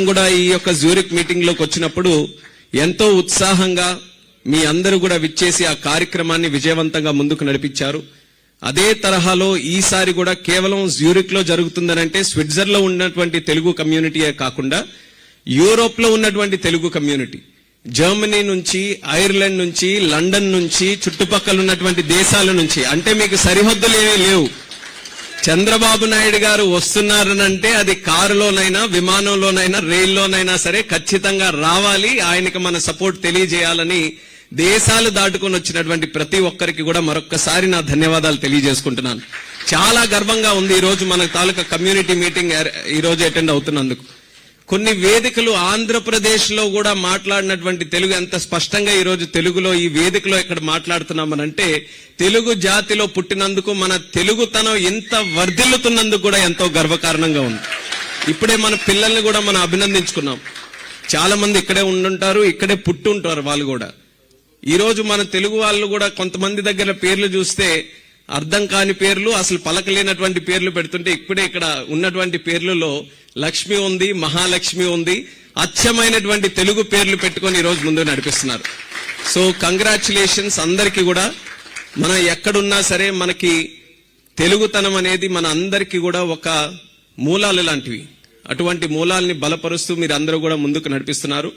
కూడా ఈ యొక్క జ్యూరిక్ మీటింగ్ లోకి వచ్చినప్పుడు ఎంతో ఉత్సాహంగా మీ అందరూ కూడా విచ్చేసి ఆ కార్యక్రమాన్ని విజయవంతంగా ముందుకు నడిపించారు. అదే తరహాలో ఈసారి కూడా కేవలం జ్యూరిక్ లో జరుగుతుందనంటే స్విట్జర్లాండ్ లో ఉన్నటువంటి తెలుగు కమ్యూనిటీయే కాకుండా యూరోప్ లో ఉన్నటువంటి తెలుగు కమ్యూనిటీ, జర్మనీ నుంచి, ఐర్లాండ్ నుంచి, లండన్ నుంచి, చుట్టుపక్కల ఉన్నటువంటి దేశాల నుంచి, అంటే మీకు సరిహద్దులు ఏమీ లేవు. చంద్రబాబు నాయుడు గారు వస్తున్నారనంటే అది కారులోనైనా, విమానంలోనైనా, రైల్లోనైనా సరే ఖచ్చితంగా రావాలి. ఆయనకి మన సపోర్ట్ తెలియజేయాలని దేశాలు దాటుకొని వచ్చినటువంటి ప్రతి ఒక్కరికి కూడా మరొక్కసారి నా ధన్యవాదాలు తెలియజేసుకుంటున్నాను. చాలా గర్వంగా ఉంది ఈ రోజు మన తాలూకా కమ్యూనిటీ మీటింగ్ ఈ రోజు అటెండ్ అవుతున్నందుకు. కొన్ని వేదికలు ఆంధ్రప్రదేశ్ లో కూడా మాట్లాడినటువంటి తెలుగు ఎంత స్పష్టంగా ఈ రోజు తెలుగులో ఈ వేదికలో ఇక్కడ మాట్లాడుతున్నామనంటే తెలుగు జాతిలో పుట్టినందుకు, మన తెలుగుతనం ఇంత వర్ధిల్లుతున్నందుకు కూడా ఎంతో గర్వకారణంగా ఉంది. ఇప్పుడే మన పిల్లల్ని కూడా మనం అభినందించుకున్నాం. చాలా మంది ఇక్కడే ఉండుంటారు, ఇక్కడే పుట్టుంటారు వాళ్ళు కూడా. ఈ రోజు మన తెలుగు వాళ్ళు కూడా కొంతమంది దగ్గర పేర్లు చూస్తే అర్థం కాని పేర్లు, అసలు పలకలేనటువంటి పేర్లు పెడుతుంటే ఇప్పుడే ఇక్కడ ఉన్నటువంటి పేర్లలో లక్ష్మి ఉంది, మహాలక్ష్మి ఉంది. అచ్చమైనటువంటి తెలుగు పేర్లు పెట్టుకొని ఈ రోజు ముందు నడిపిస్తున్నారు. సో కంగ్రాచులేషన్స్ అందరికీ కూడా. మనం ఎక్కడున్నా సరే మనకి తెలుగుతనం అనేది మన అందరికీ కూడా ఒక మూలాలు లాంటివి. అటువంటి మూలాల్ని బలపరుస్తూ మీరు అందరూ కూడా ముందుకు నడిపిస్తున్నారు.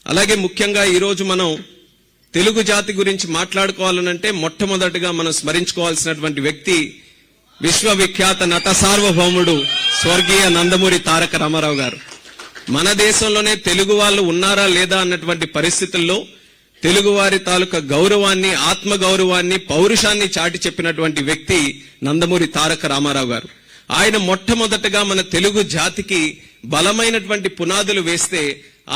అలాగే ముఖ్యంగా ఈ రోజు మనం తెలుగు జాతి గురించి మాట్లాడుకోవాలనంటే మొట్టమొదటిగా మనం స్మరించుకోవాల్సినటువంటి వ్యక్తి విశ్వవిఖ్యాత నట సార్వభౌముడు స్వర్గీయ నందమూరి తారక రామారావు గారు. మన దేశంలోనే తెలుగు వాళ్ళు ఉన్నారా లేదా అన్నటువంటి పరిస్థితుల్లో తెలుగువారి తాలూకా గౌరవాన్ని, ఆత్మ గౌరవాన్ని, పౌరుషాన్ని చాటి చెప్పినటువంటి వ్యక్తి నందమూరి తారక రామారావు గారు. ఆయన మొట్టమొదటగా మన తెలుగు జాతికి బలమైనటువంటి పునాదులు వేస్తే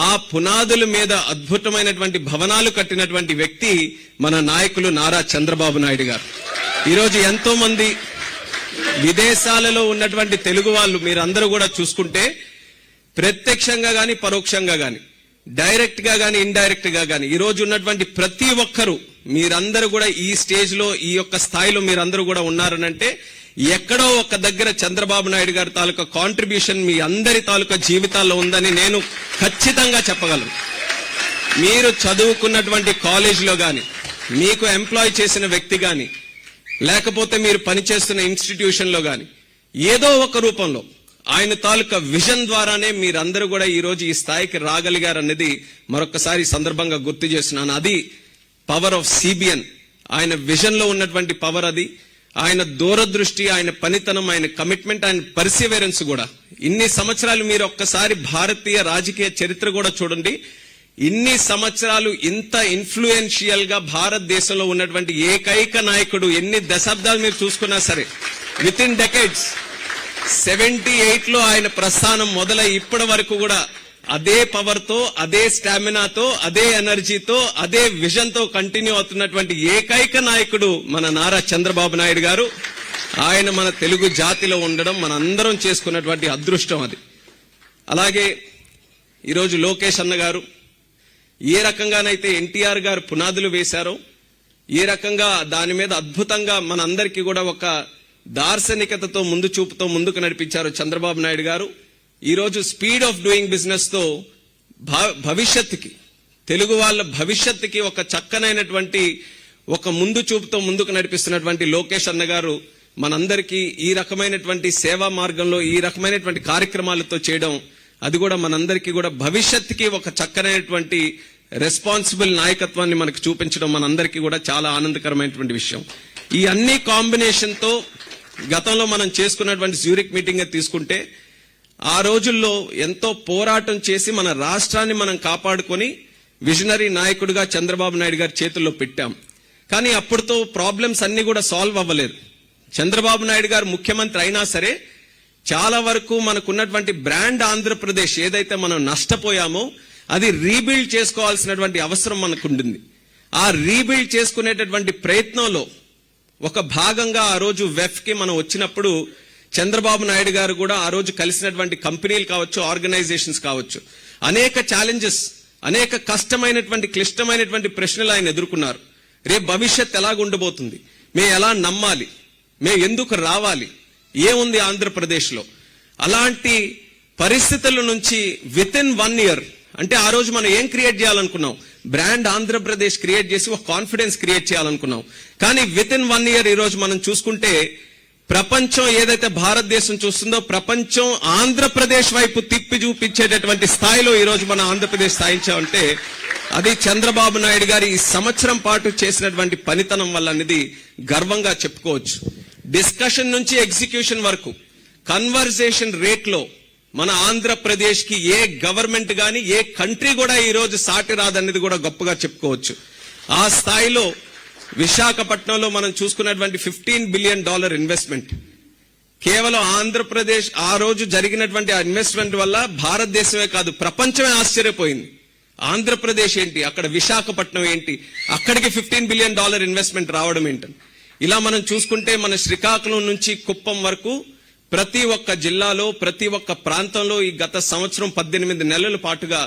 ఆ పునాదుల మీద అద్భుతమైనటువంటి భవనాలు కట్టినటువంటి వ్యక్తి మన నాయకులు నారా చంద్రబాబు నాయుడు గారు. ఈరోజు ఎంతో మంది విదేశాలలో ఉన్నటువంటి తెలుగు వాళ్ళు మీరందరూ కూడా చూసుకుంటే ప్రత్యక్షంగా గాని, పరోక్షంగా గాని, డైరెక్ట్ గా గాని, ఇండైరెక్ట్ గా గాని ఈ రోజు ఉన్నటువంటి ప్రతి ఒక్కరూ మీరందరూ కూడా ఈ స్టేజ్ లో, ఈ యొక్క స్థాయిలో మీరందరూ కూడా ఉన్నారనంటే ఎక్కడో ఒక దగ్గర చంద్రబాబు నాయుడు గారి తాలూకా కాంట్రిబ్యూషన్ మీ అందరి తాలూకా జీవితాల్లో ఉందని నేను ఖచ్చితంగా చెప్పగలను. మీరు చదువుకున్నటువంటి కాలేజీలో గాని, మీకు ఎంప్లాయ్ చేసిన వ్యక్తి గాని, లేకపోతే మీరు పనిచేస్తున్న ఇన్స్టిట్యూషన్ లో గాని ఏదో ఒక రూపంలో ఆయన తాలూకా విజన్ ద్వారానే మీరందరూ కూడా ఈ రోజు ఈ స్థాయికి రాగలిగారన్నది మరొకసారి సందర్భంగా గుర్తు చేస్తున్నాను. అది పవర్ ఆఫ్ సిబిఎన్. ఆయన విజన్ లో ఉన్నటువంటి పవర్ అది. ఆయన దూరదృష్టి, ఆయన పనితనం, ఆయన కమిట్మెంట్, ఆయన పర్సివరెన్స్ కూడా. ఇన్ని సంవత్సరాలు మీరు ఒక్కసారి భారతీయ రాజకీయ చరిత్ర కూడా చూడండి. ఇన్ని సంవత్సరాలు ఇంత ఇన్ఫ్లుయెన్షియల్ గా భారతదేశంలో ఉన్నటువంటి ఏకైక నాయకుడు, ఎన్ని దశాబ్దాలు మీరు చూసుకున్నా సరే, విత్ ఇన్ డెకేడ్స్ 78 లో ఆయన ప్రస్థానం మొదలై ఇప్పటి వరకు కూడా అదే పవర్ తో, అదే స్టామినాతో, అదే ఎనర్జీతో, అదే విజన్ తో కంటిన్యూ అవుతున్నటువంటి ఏకైక నాయకుడు మన నారా చంద్రబాబు నాయుడు గారు. ఆయన మన తెలుగు జాతిలో ఉండడం మన అందరం చేసుకున్నటువంటి అదృష్టం అది. అలాగే ఈరోజు లోకేష్ అన్న గారు ఏ రకంగానైతే ఎన్టీఆర్ గారు పునాదులు వేశారో, ఏ రకంగా దాని మీద అద్భుతంగా మన అందరికీ కూడా ఒక దార్శనికతతో, ముందు చూపుతో ముందుకు నడిపించారు చంద్రబాబు నాయుడు గారు. ఈ రోజు స్పీడ్ ఆఫ్ డూయింగ్ బిజినెస్ తో భవిష్యత్తుకి, తెలుగు వాళ్ళ భవిష్యత్తుకి ఒక చక్కనైనటువంటి ఒక ముందు చూపుతో ముందుకు నడిపిస్తున్నటువంటి లోకేష్ అన్న గారు మనందరికీ ఈ రకమైనటువంటి సేవా మార్గంలో ఈ రకమైనటువంటి కార్యక్రమాలతో చేయడం, అది కూడా మనందరికీ కూడా భవిష్యత్తుకి ఒక చక్కనైనటువంటి రెస్పాన్సిబుల్ నాయకత్వాన్ని మనకు చూపించడం మనందరికీ కూడా చాలా ఆనందకరమైనటువంటి విషయం. ఈ అన్ని కాంబినేషన్ తో గతంలో మనం చేసుకున్నటువంటి జ్యూరిక్ మీటింగ్ తీసుకుంటే ఆ రోజుల్లో ఎంతో పోరాటం చేసి మన రాష్ట్రాన్ని మనం కాపాడుకొని విజనరీ నాయకుడిగా చంద్రబాబు నాయుడు గారి చేతుల్లో పెట్టాం. కానీ అప్పటితో ప్రాబ్లమ్స్ అన్ని కూడా సాల్వ్ అవ్వలేదు. చంద్రబాబు నాయుడు గారు ముఖ్యమంత్రి అయినా సరే చాలా వరకు మనకున్నటువంటి బ్రాండ్ ఆంధ్రప్రదేశ్ ఏదైతే మనం నష్టపోయామో అది రీబిల్డ్ చేసుకోవాల్సినటువంటి అవసరం మనకు ఉంటుంది. ఆ రీబిల్డ్ చేసుకునేటటువంటి ప్రయత్నంలో ఒక భాగంగా ఆ రోజు వెఫ్ కి మనం వచ్చినప్పుడు చంద్రబాబు నాయుడు గారు కూడా ఆ రోజు కలిసినటువంటి కంపెనీలు కావచ్చు, ఆర్గనైజేషన్స్ కావచ్చు, అనేక ఛాలెంజెస్, అనేక కష్టమైనటువంటి క్లిష్టమైనటువంటి ప్రశ్నలు ఆయన ఎదుర్కొన్నారు. రేపు భవిష్యత్ ఎలాగుండబోతుంది, మేము ఎలా నమ్మాలి, మేము ఎందుకు రావాలి, ఏముంది ఆంధ్రప్రదేశ్లో, అలాంటి పరిస్థితుల నుంచి విత్ ఇన్ 1 year, అంటే ఆ రోజు మనం ఏం క్రియేట్ చేయాలనుకున్నాం? బ్రాండ్ ఆంధ్రప్రదేశ్ క్రియేట్ చేసి ఒక కాన్ఫిడెన్స్ క్రియేట్ చేయాలనుకున్నాం. కానీ విత్ ఇన్ 1 year ఈ రోజు మనం చూసుకుంటే ప్రపంచం ఏదైతే భారతదేశం చూస్తుందో ప్రపంచం ఆంధ్రప్రదేశ్ వైపు తిప్పి చూపించేటటువంటి స్థాయిలో ఈ రోజు మన ఆంధ్రప్రదేశ్ స్థాయించామంటే అది చంద్రబాబు నాయుడు గారి ఈ సంవత్సరం పాటు చేసినటువంటి పనితనం వల్ల అనేది గర్వంగా చెప్పుకోవచ్చు. డిస్కషన్ నుంచి ఎగ్జిక్యూషన్ వరకు కన్వర్జేషన్ రేట్ లో మన ఆంధ్రప్రదేశ్ కి ఏ గవర్నమెంట్ గాని ఏ కంట్రీ కూడా ఈ రోజు సాటి రాదనేది కూడా గొప్పగా చెప్పుకోవచ్చు. ఆ స్థాయిలో విశాఖపట్నంలో మనం చూసుకున్నటువంటి $15 billion ఇన్వెస్ట్మెంట్ కేవలం ఆంధ్రప్రదేశ్ ఆ రోజు జరిగినటువంటి ఆ ఇన్వెస్ట్మెంట్ వల్ల భారతదేశమే కాదు ప్రపంచమే ఆశ్చర్యపోయింది. ఆంధ్రప్రదేశ్ ఏంటి, అక్కడ విశాఖపట్నం ఏంటి, అక్కడికి $15 billion ఇన్వెస్ట్మెంట్ రావడం ఏంటని. ఇలా మనం చూసుకుంటే మన శ్రీకాకుళం నుంచి కుప్పం వరకు ప్రతి ఒక్క జిల్లాలో ప్రతి ఒక్క ప్రాంతంలో ఈ గత సంవత్సరం 18 నెలల పాటుగా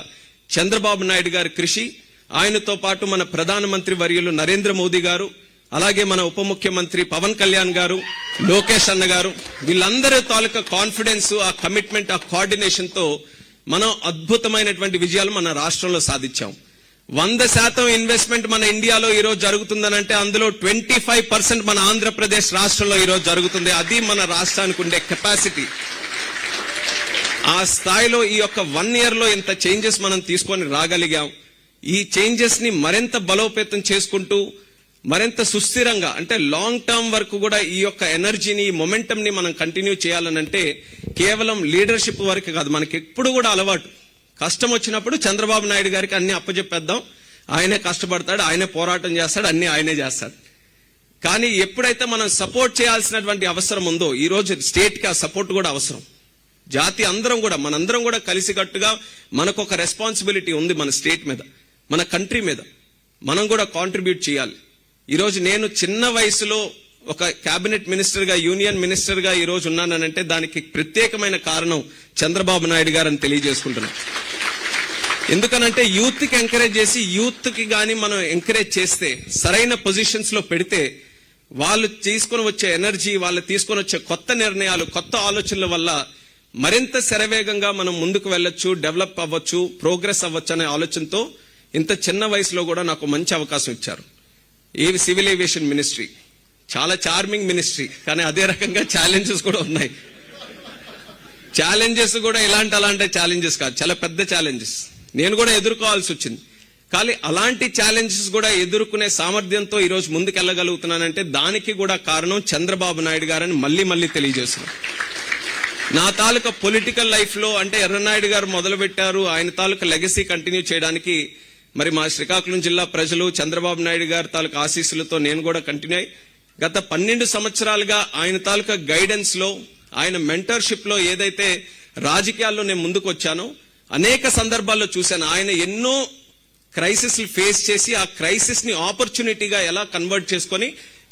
చంద్రబాబు నాయుడు గారి కృషి, ఆయనతో పాటు మన ప్రధానమంత్రి వర్యులు నరేంద్ర మోదీ గారు, అలాగే మన ఉప ముఖ్యమంత్రి పవన్ కళ్యాణ్ గారు, లోకేష్ అన్న గారు, వీళ్ళందరి తాలూకా కాన్ఫిడెన్స్, ఆ కమిట్మెంట్, ఆ కోఆర్డినేషన్ తో మనం అద్భుతమైనటువంటి విజయాలు మన రాష్ట్రంలో సాధించాం. 100% ఇన్వెస్ట్మెంట్ మన ఇండియాలో ఈ రోజు జరుగుతుందనంటే అందులో 25% మన ఆంధ్రప్రదేశ్ రాష్ట్రంలో ఈ రోజు జరుగుతుంది. అది మన రాష్ట్రానికి ఉండే కెపాసిటీ. ఆ స్థాయిలో ఈ యొక్క 1 year లో ఇంత చేంజెస్ మనం తీసుకొని రాగలిగాం. ఈ చేంజెస్ ని మరింత బలోపేతం చేసుకుంటూ మరింత సుస్థిరంగా అంటే లాంగ్ టర్మ్ వరకు కూడా ఈ యొక్క ఎనర్జీని, ఈ మొమెంటం ని మనం కంటిన్యూ చేయాలనంటే కేవలం లీడర్షిప్ వరకు కాదు, మనకి ఎప్పుడు కూడా అలవాటు కష్టం వచ్చినప్పుడు చంద్రబాబు నాయుడు గారికి అన్ని అప్పచెప్పేద్దాం, ఆయనే కష్టపడతాడు, ఆయనే పోరాటం చేస్తాడు, అన్ని ఆయనే చేస్తాడు. కానీ ఎప్పుడైతే మనం సపోర్ట్ చేయాల్సినటువంటి అవసరం ఉందో ఈ రోజు స్టేట్ కి ఆ సపోర్ట్ కూడా అవసరం. జాతి అందరం కూడా మనందరం కూడా కలిసికట్టుగా మనకు ఒక రెస్పాన్సిబిలిటీ ఉంది మన స్టేట్ మీద, మన కంట్రీ మీద. మనం కూడా కాంట్రిబ్యూట్ చేయాలి. ఈ రోజు నేను చిన్న వయసులో ఒక కేబినెట్ మినిస్టర్ గా, యూనియన్ మినిస్టర్ గా ఈ రోజు ఉన్నానంటే దానికి ప్రత్యేకమైన కారణం చంద్రబాబు నాయుడు గారని తెలియజేసుకుంటున్నాను. ఎందుకనంటే యూత్ కి ఎంకరేజ్ చేసి, యూత్ కి గాని మనం ఎంకరేజ్ చేస్తే, సరైన పొజిషన్స్ లో పెడితే వాళ్ళు తీసుకొని వచ్చే ఎనర్జీ, వాళ్ళు తీసుకొని వచ్చే కొత్త నిర్ణయాలు, కొత్త ఆలోచనల వల్ల మరింత శరవేగంగా మనం ముందుకు వెళ్ళొచ్చు, డెవలప్ అవ్వచ్చు, ప్రోగ్రెస్ అవ్వచ్చు అనే ఆలోచనతో ఇంత చిన్న వయసులో కూడా నాకు మంచి అవకాశం ఇచ్చారు. సివిల్ ఏవియేషన్ మినిస్ట్రీ చాలా చార్మింగ్ మినిస్ట్రీ, కానీ అదే రకంగా ఛాలెంజెస్ కూడా ఉన్నాయి. ఛాలెంజెస్ కూడా అలాంటి ఛాలెంజెస్ కాదు, చాలా పెద్ద ఛాలెంజెస్ నేను కూడా ఎదుర్కోవాల్సి వచ్చింది. కానీ అలాంటి ఛాలెంజెస్ కూడా ఎదుర్కొనే సామర్థ్యంతో ఈ రోజు ముందుకెళ్లగలుగుతున్నానంటే దానికి కూడా కారణం చంద్రబాబు నాయుడు గారని మళ్ళీ తెలియజేస్తున్నాను. నా తాలూకా పొలిటికల్ లైఫ్ లో అంటే ఎర్రనాయుడు గారు మొదలు పెట్టారు, ఆయన తాలూకా లెగసీ కంటిన్యూ చేయడానికి మరి మా శ్రీకాకుళం జిల్లా ప్రజలు చంద్రబాబు నాయుడు గారి తాలూకా ఆశీస్సులతో నేను కూడా కంటిన్యూ అయ్యి గత 12 సంవత్సరాలుగా ఆయన తాలూకా గైడెన్స్ లో, ఆయన మెంటర్షిప్ లో ఏదైతే రాజకీయాల్లో నేను ముందుకు వచ్చానో అనేక సందర్భాల్లో చూశాను. ఆయన ఎన్నో క్రైసిస్ ఫేస్ చేసి ఆ క్రైసిస్ ని ఆపర్చునిటీగా ఎలా కన్వర్ట్ చేసుకొని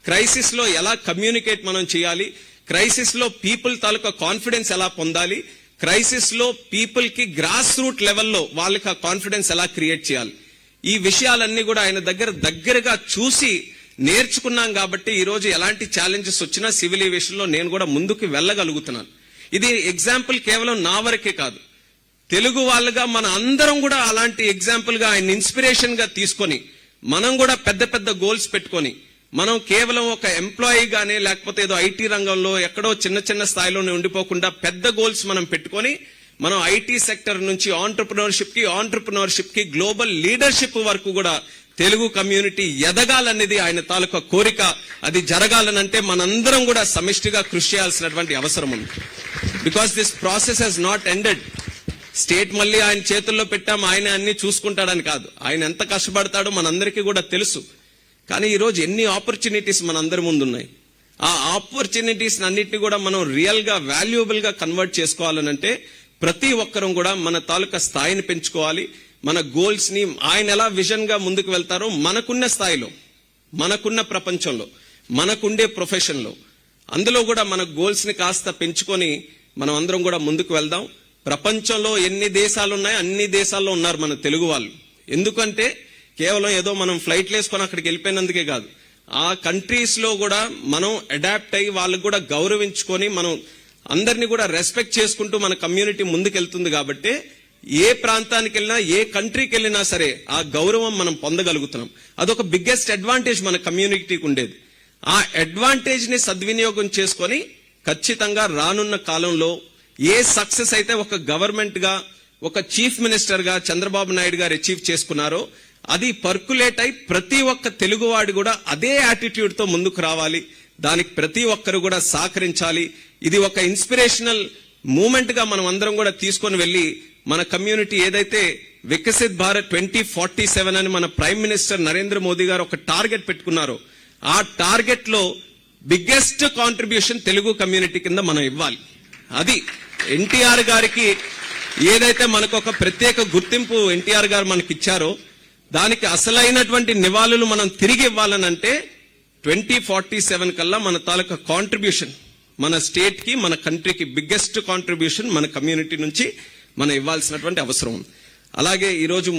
క్రైసిస్ లో ఎలా కమ్యూనికేట్ మనం చేయాలి, క్రైసిస్ లో పీపుల్ తాలూకా కాన్ఫిడెన్స్ ఎలా పొందాలి, క్రైసిస్ లో పీపుల్ కి గ్రాస్ రూట్ లెవెల్లో వాళ్ళకి ఆ కాన్ఫిడెన్స్ ఎలా క్రియేట్ చేయాలి, ఈ విషయాలన్నీ కూడా ఆయన దగ్గరగా చూసి నేర్చుకున్నాం. కాబట్టి ఈ రోజు ఎలాంటి ఛాలెంజెస్ వచ్చినా సివిల్ ఏవియేషన్ లో నేను కూడా ముందుకు వెళ్ళగలుగుతున్నాను. ఇది ఎగ్జాంపుల్ కేవలం నా వరకే కాదు, తెలుగు వాళ్ళగా మన అందరం కూడా అలాంటి ఎగ్జాంపుల్ గా ఆయన ఇన్స్పిరేషన్ గా తీసుకొని మనం కూడా పెద్ద గోల్స్ పెట్టుకొని, మనం కేవలం ఒక ఎంప్లాయీ గానే లేకపోతే ఏదో ఐటీ రంగంలో ఎక్కడో చిన్న స్థాయిలోనే ఉండిపోకుండా పెద్ద గోల్స్ మనం పెట్టుకొని మనం ఐటీ సెక్టర్ నుంచి ఆంటర్ప్రినర్షిప్ కి గ్లోబల్ లీడర్షిప్ వరకు కూడా తెలుగు కమ్యూనిటీ ఎదగాలనేది ఆయన తాలూకా కోరిక. అది జరగాలనంటే మనందరం కూడా సమిష్టిగా కృషి చేయాల్సినటువంటి అవసరం ఉంది. Because this process has not ended. State మళ్ళీ ఆయన చేతుల్లో పెట్టాం, ఆయన అన్ని చూసుకుంటాడని కాదు, ఆయన ఎంత కష్టపడతాడో మనందరికీ కూడా తెలుసు. కానీ ఈ రోజు ఎన్ని ఆపర్చునిటీస్ మనందరి ముందున్నాయి. ఆ ఆపర్చునిటీస్ అన్నిటిని కూడా మనం రియల్ గా వాల్యుయబుల్ గా కన్వర్ట్ చేసుకోవాలనంటే ప్రతి ఒక్కరం కూడా మన తాలూకా స్థాయిని పెంచుకోవాలి. మన గోల్స్ ని ఆయన ఎలా విజన్ గా ముందుకు వెళ్తారో మనకున్న స్థాయిలో, మనకున్న ప్రపంచంలో, మనకుండే ప్రొఫెషన్ లో అందులో కూడా మన గోల్స్ ని కాస్త పెంచుకొని మనం అందరం కూడా ముందుకు వెళ్దాం. ప్రపంచంలో ఎన్ని దేశాలు ఉన్నాయో అన్ని దేశాల్లో ఉన్నారు మన తెలుగు వాళ్ళు. ఎందుకంటే కేవలం ఏదో మనం ఫ్లైట్లు వేసుకొని అక్కడికి వెళ్ళిపోయినందుకే కాదు, ఆ కంట్రీస్ లో కూడా మనం అడాప్ట్ అయ్యి వాళ్ళకు కూడా గౌరవించుకొని మనం అందరినీ కూడా రెస్పెక్ట్ చేసుకుంటూ మన కమ్యూనిటీ ముందుకెళ్తుంది కాబట్టి ఏ ప్రాంతానికి వెళ్ళినా ఏ కంట్రీకి వెళ్ళినా సరే ఆ గౌరవం మనం పొందగలుగుతున్నాం. అదొక బిగ్గెస్ట్ అడ్వాంటేజ్ మన కమ్యూనిటీకి ఉండేది. ఆ అడ్వాంటేజ్ ని సద్వినియోగం చేసుకొని ఖచ్చితంగా రానున్న కాలంలో ఏ సక్సెస్ అయితే ఒక గవర్నమెంట్ గా ఒక చీఫ్ మినిస్టర్ గా చంద్రబాబు నాయుడు గారు అచీవ్ చేసుకున్నారో అది పర్కులేట్ అయి ప్రతి ఒక్క తెలుగువాడు కూడా అదే యాటిట్యూడ్ తో ముందుకు రావాలి. దానికి ప్రతి ఒక్కరు కూడా సహకరించాలి. ఇది ఒక ఇన్స్పిరేషనల్ మూమెంట్ గా మనం అందరం కూడా తీసుకొని వెళ్లి మన కమ్యూనిటీ ఏదైతే వికసిత్ భారత్ 2047 అని మన ప్రైమ్ మినిస్టర్ నరేంద్ర మోదీ గారు ఒక టార్గెట్ పెట్టుకున్నారో ఆ టార్గెట్ లో బిగ్గెస్ట్ కాంట్రిబ్యూషన్ తెలుగు కమ్యూనిటీ కింద మనం ఇవ్వాలి. అది ఎన్టీఆర్ గారికి ఏదైతే మనకు ఒక ప్రత్యేక గుర్తింపు ఎన్టీఆర్ గారు మనకి ఇచ్చారో దానికి అసలైనటువంటి నివాళులు మనం తిరిగి ఇవ్వాలనంటే 2047 కల్లా మన తాలూకా కాంట్రిబ్యూషన్ మన స్టేట్ కి మన కంట్రీకి బిగ్గెస్ట్ కాంట్రిబ్యూషన్ మన కమ్యూనిటీ నుంచి మనం ఇవ్వాల్సినటువంటి అవసరం ఉంది. అలాగే ఈరోజు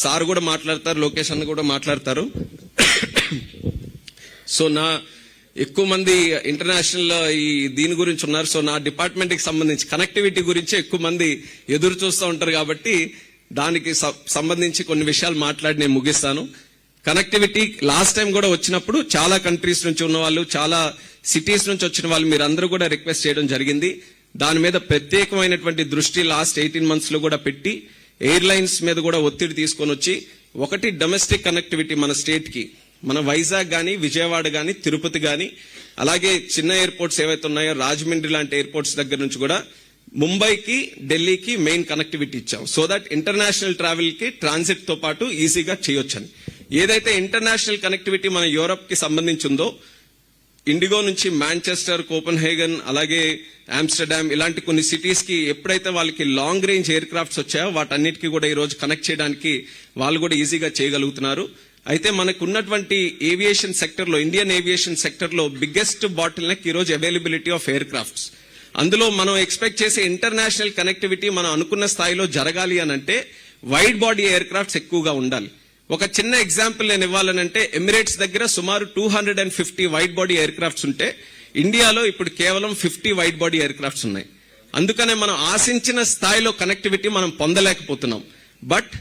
సార్ కూడా మాట్లాడతారు, లోకేష్ అన్న కూడా మాట్లాడతారు. సో నా ఎక్కువ మంది ఇంటర్నేషనల్ ఈ దీని గురించి ఉన్నారు. సో నా డిపార్ట్మెంట్ కి సంబంధించి కనెక్టివిటీ గురించి ఎక్కువ మంది ఎదురు చూస్తూ ఉంటారు కాబట్టి దానికి సంబంధించి కొన్ని విషయాలు మాట్లాడి నేను ముగిస్తాను. కనెక్టివిటీ లాస్ట్ టైం కూడా వచ్చినప్పుడు చాలా కంట్రీస్ నుంచి ఉన్న వాళ్ళు, చాలా సిటీస్ నుంచి వచ్చిన వాళ్ళు మీరందరూ కూడా రిక్వెస్ట్ చేయడం జరిగింది. దాని మీద ప్రత్యేకమైనటువంటి దృష్టి లాస్ట్ 18 months లో కూడా పెట్టి ఎయిర్లైన్స్ మీద కూడా ఒత్తిడి తీసుకొని వచ్చి ఒకటి డొమెస్టిక్ కనెక్టివిటీ మన స్టేట్ కి మన వైజాగ్ గాని విజయవాడ గాని తిరుపతి గాని అలాగే చిన్న ఎయిర్పోర్ట్స్ ఏవైతే ఉన్నాయో రాజమండ్రి లాంటి ఎయిర్పోర్ట్స్ దగ్గర నుంచి కూడా ముంబైకి ఢిల్లీకి మెయిన్ కనెక్టివిటీ ఇచ్చాం. సో దట్ ఇంటర్నేషనల్ ట్రావెల్ కి ట్రాన్సిట్ తో పాటు ఈజీగా చేయొచ్చని. ఏదైతే ఇంటర్నేషనల్ కనెక్టివిటీ మన యూరప్ కి సంబంధించిందో ఇండిగో నుంచి మాంచెస్టర్, కోపెన్హేగన్ అలాగే ఆమ్స్టర్డామ్ ఇలాంటి కొన్ని సిటీస్ కి ఎప్పుడైతే వాళ్ళకి లాంగ్ రేంజ్ ఎయిర్ క్రాఫ్ట్స్ వచ్చాయో వాటన్నిటికీ కూడా ఈ రోజు కనెక్ట్ చేయడానికి వాళ్ళు కూడా ఈజీగా చేయగలుగుతున్నారు. అయితే మనకు ఉన్నటువంటి ఏవియేషన్ సెక్టర్ లో ఇండియన్ ఏవియేషన్ సెక్టర్ లో బిగ్గెస్ట్ బాటిల్ నెక్ ఈ రోజు అవైలబిలిటీ ఆఫ్ ఎయిర్ క్రాఫ్ట్స్. అందులో మనం ఎక్స్పెక్ట్ చేసే ఇంటర్నేషనల్ కనెక్టివిటీ మనం అనుకున్న స్థాయిలో జరగాలి అనంటే వైడ్ బాడీ ఎయిర్ క్రాఫ్ట్స్ ఎక్కువగా ఉండాలి. ఒక చిన్న ఎగ్జాంపుల్ నేను ఇవ్వాలనంటే ఎమిరేట్స్ దగ్గర సుమారు 250 వైడ్ బాడీ ఎయిర్ క్రాఫ్ట్స్ ఉంటే ఇండియాలో ఇప్పుడు కేవలం 50 వైడ్ బాడీ ఎయిర్ క్రాఫ్ట్స్ ఉన్నాయి. అందుకనే మనం ఆశించిన స్థాయిలో కనెక్టివిటీ మనం పొందలేకపోతున్నాం. బట్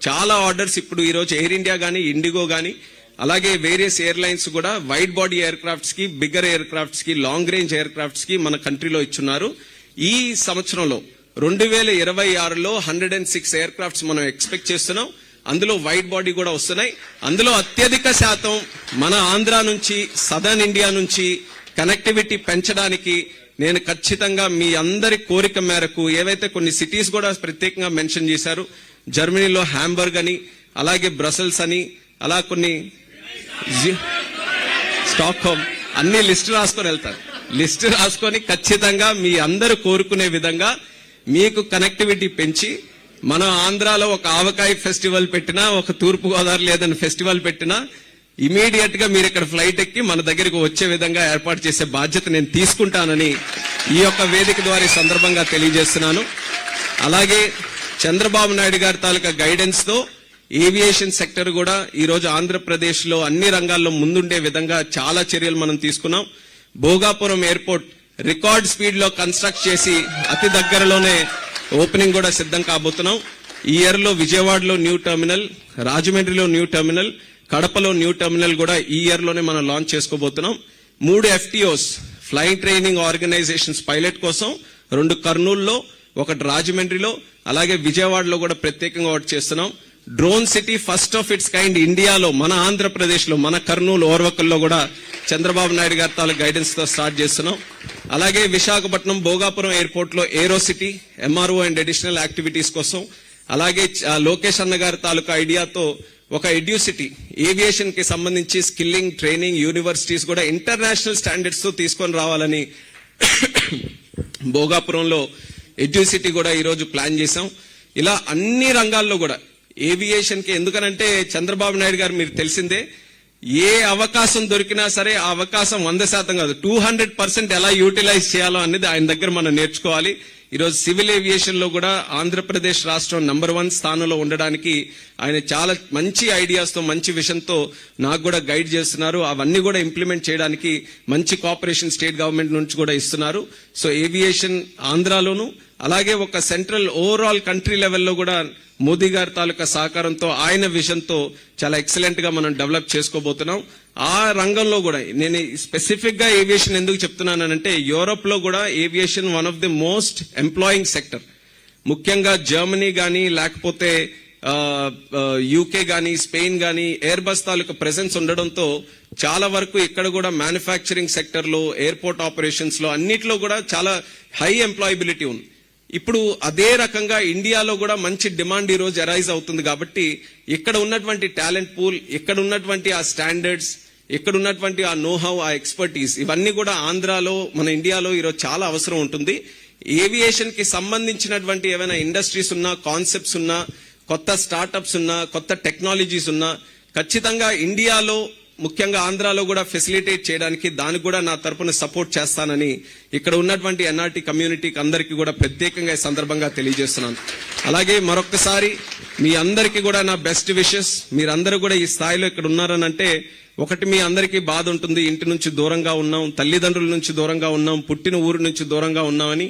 చాలా ఆర్డర్స్ ఇప్పుడు ఈ రోజు ఎయిర్ ఇండియా గానీ ఇండిగో గానీ అలాగే వేరియస్ ఎయిర్లైన్స్ కూడా వైడ్ బాడీ ఎయిర్ క్రాఫ్ట్స్ కి, బిగ్గర్ ఎయిర్ క్రాఫ్ట్స్ కి, లాంగ్ రేంజ్ ఎయిర్ క్రాఫ్ట్స్ కి మన కంట్రీలో ఇచ్చున్నారు. ఈ సంవత్సరంలో 2026లో 106 ఎయిర్ క్రాఫ్ట్స్ మనం ఎక్స్పెక్ట్ చేస్తున్నాం. అందులో వైడ్ బాడీ కూడా వస్తున్నాయి. అందులో అత్యధిక శాతం మన ఆంధ్ర నుంచి, సదర్న్ ఇండియా నుంచి కనెక్టివిటీ పెంచడానికి నేను ఖచ్చితంగా మీ అందరి కోరిక మేరకు ఏవైతే కొన్ని సిటీస్ కూడా ప్రత్యేకంగా మెన్షన్ చేశారు, జర్మనీలో హ్యాంబర్గ్ అని, అలాగే బ్రసెల్స్ అని, అలా కొన్ని స్టాక్హోమ్ అన్ని లిస్ట్ రాసుకొని వెళ్తారు. లిస్ట్ రాసుకొని ఖచ్చితంగా మీ అందరూ కోరుకునే విధంగా మీకు కనెక్టివిటీ పెంచి మన ఆంధ్రాలో ఒక ఆవకాయ ఫెస్టివల్ పెట్టినా, ఒక తూర్పు గోదావరి లేదని ఫెస్టివల్ పెట్టినా ఇమీడియట్ గా మీరు ఇక్కడ ఫ్లైట్ ఎక్కి మన దగ్గరికి వచ్చే విధంగా ఏర్పాటు చేసే బాధ్యత నేను తీసుకుంటానని ఈ యొక్క వేదిక ద్వారా ఈ సందర్భంగా తెలియజేస్తున్నాను. అలాగే చంద్రబాబు నాయుడు గారి తాలూకా గైడెన్స్ తో ఏవియేషన్ సెక్టర్ కూడా ఈ రోజు ఆంధ్రప్రదేశ్ లో అన్ని రంగాల్లో ముందుండే విధంగా చాలా చర్యలు మనం తీసుకున్నాం. భోగాపురం ఎయిర్పోర్ట్ రికార్డ్ స్పీడ్ లో కన్స్ట్రక్ట్ చేసి అతి దగ్గరలోనే ఓపెనింగ్ కూడా సిద్ధం కాబోతున్నాం. ఈ ఇయర్ లో విజయవాడలో న్యూ టెర్మినల్, రాజమండ్రిలో న్యూ టెర్మినల్, కడపలో న్యూ టెర్మినల్ కూడా ఈ ఇయర్ లోనే మనం లాంచ్ చేసుకోబోతున్నాం. 3 FTOs flight training organisations pilot కోసం 2 కర్నూలులో, 1 రాజమండ్రిలో, అలాగే విజయవాడలో కూడా ప్రత్యేకంగా ఒకటి చేస్తున్నాం. Drone city first of it's kind ఇండియాలో మన ఆంధ్రప్రదేశ్ లో మన కర్నూలు ఓర్వకల్లో కూడా చంద్రబాబు నాయుడు గారి తాలూకు గైడెన్స్ తో స్టార్ట్ చేస్తున్నాం. అలాగే విశాఖపట్నం భోగాపురం ఎయిర్పోర్ట్ లో aero city, MRO and additional activities కోసం, అలాగే లోకేష్ అన్న గారి తాలూకా ఐడియాతో ఒక ఎడ్యూసిటీ ఏవియేషన్ కి సంబంధించి స్కిల్లింగ్, ట్రైనింగ్, యూనివర్సిటీస్ కూడా ఇంటర్నేషనల్ స్టాండర్డ్స్ తో తీసుకొని రావాలని భోగాపురంలో ఎడ్యూసిటీ కూడా ఈ రోజు ప్లాన్ చేశాం. ఇలా అన్ని రంగాల్లో కూడా ఏవియేషన్ కి, ఎందుకనంటే చంద్రబాబు నాయుడు గారు మీరు తెలిసిందే, ఏ అవకాశం దొరికినా సరే ఆ అవకాశం 100% కాదు 200% ఎలా యూటిలైజ్ చేయాలో అనేది ఆయన దగ్గర మనం నేర్చుకోవాలి. ఈరోజు సివిల్ ఏవియేషన్ లో కూడా ఆంధ్రప్రదేశ్ రాష్ట్రం నంబర్ 1 స్థానంలో ఉండడానికి ఆయన చాలా మంచి ఐడియాస్ తో మంచి విజన్ తో నాకు కూడా గైడ్ చేస్తున్నారు. అవన్నీ కూడా ఇంప్లిమెంట్ చేయడానికి మంచి కోఆపరేషన్ స్టేట్ గవర్నమెంట్ నుంచి కూడా ఇస్తున్నారు. సో ఏవియేషన్ ఆంధ్రాలోను అలాగే ఒక సెంట్రల్ ఓవరాల్ కంట్రీ లెవెల్లో కూడా మోదీ గారి తాలూకా సహకారంతో ఆయన విజన్ తో చాలా ఎక్సలెంట్ గా మనం డెవలప్ చేసుకోబోతున్నాం. ఆ రంగంలో కూడా నేను స్పెసిఫిక్ గా ఏవియేషన్ ఎందుకు చెప్తున్నానంటే యూరోప్ లో కూడా aviation one of the most employing sector. ముఖ్యంగా జర్మనీ గానీ లేకపోతే యూకే గానీ స్పెయిన్ గానీ ఎయిర్ బస్ తాలూకా ప్రెసెన్స్ ఉండడంతో చాలా వరకు ఇక్కడ కూడా మ్యానుఫ్యాక్చరింగ్ సెక్టర్ లో ఎయిర్పోర్ట్ ఆపరేషన్స్ లో అన్నిట్లో కూడా చాలా హై ఎంప్లాయబిలిటీ ఉంది. ఇప్పుడు అదే రకంగా ఇండియాలో కూడా మంచి డిమాండ్ ఈ రోజు అరైజ్ అవుతుంది కాబట్టి ఇక్కడ ఉన్నటువంటి టాలెంట్ పూల్, ఇక్కడ ఉన్నటువంటి ఆ స్టాండర్డ్స్, ఇక్కడ ఉన్నటువంటి ఆ నోహౌ, ఆ ఎక్స్పర్టీస్ ఇవన్నీ కూడా ఆంధ్రాలో మన ఇండియాలో ఈరోజు చాలా అవసరం ఉంటుంది. ఏవియేషన్ కి సంబంధించినటువంటి ఏమైనా ఇండస్ట్రీస్ ఉన్నా, కాన్సెప్ట్స్ ఉన్నా, కొత్త స్టార్టప్స్ ఉన్నా, కొత్త టెక్నాలజీస్ ఉన్నా ఖచ్చితంగా ఇండియాలో ముఖ్యంగా ఆంధ్రాలో కూడా ఫెసిలిటేట్ చేయడానికి దానికి కూడా నా తరపున సపోర్ట్ చేస్తానని ఇక్కడ ఉన్నటువంటి ఎన్ఆర్టీ కమ్యూనిటీకి అందరికీ కూడా ప్రత్యేకంగా ఈ సందర్భంగా తెలియజేస్తున్నాను. అలాగే మరొకసారి మీ అందరికీ కూడా నా బెస్ట్ విషెస్. మీరందరూ కూడా ఈ స్థాయిలో ఇక్కడ ఉన్నారనంటే ఒకటి మీ అందరికీ బాధ ఉంటుంది, ఇంటి నుంచి దూరంగా ఉన్నాం, తల్లిదండ్రుల నుంచి దూరంగా ఉన్నాం, పుట్టిన ఊరు నుంచి దూరంగా ఉన్నామని.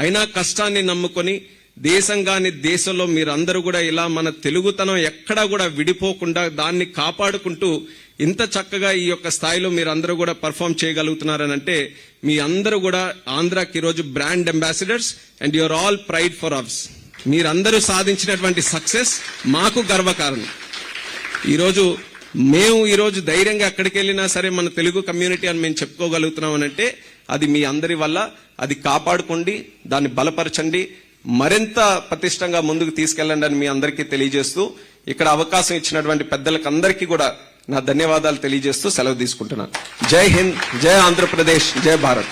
అయినా కష్టాన్ని నమ్ముకొని దేశంగాని దేశంలో మీరందరూ కూడా ఇలా మన తెలుగుతనం ఎక్కడా కూడా విడిపోకుండా దాన్ని కాపాడుకుంటూ ఇంత చక్కగా ఈ యొక్క స్థాయిలో మీరందరూ కూడా పర్ఫామ్ చేయగలుగుతున్నారనంటే మీ అందరూ కూడా ఆంధ్రాకి ఈరోజు brand ambassadors and you are all pride for ours. మీరందరూ సాధించినటువంటి సక్సెస్ మాకు గర్వకారణం. మేము ఈరోజు ధైర్యంగా ఎక్కడికి వెళ్ళినా సరే మన తెలుగు కమ్యూనిటీ అని మేము చెప్పుకోగలుగుతున్నామనంటే అది మీ అందరి వల్ల. అది కాపాడుకోండి, దాన్ని బలపరచండి, మరింత పటిష్టంగా ముందుకు తీసుకెళ్లండి అని మీ అందరికీ తెలియజేస్తూ ఇక్కడ అవకాశం ఇచ్చినటువంటి పెద్దలకు అందరికీ కూడా నా ధన్యవాదాలు తెలియజేస్తూ సెలవు తీసుకుంటున్నాను. జై హింద్, జై ఆంధ్రప్రదేశ్, జై భారత్.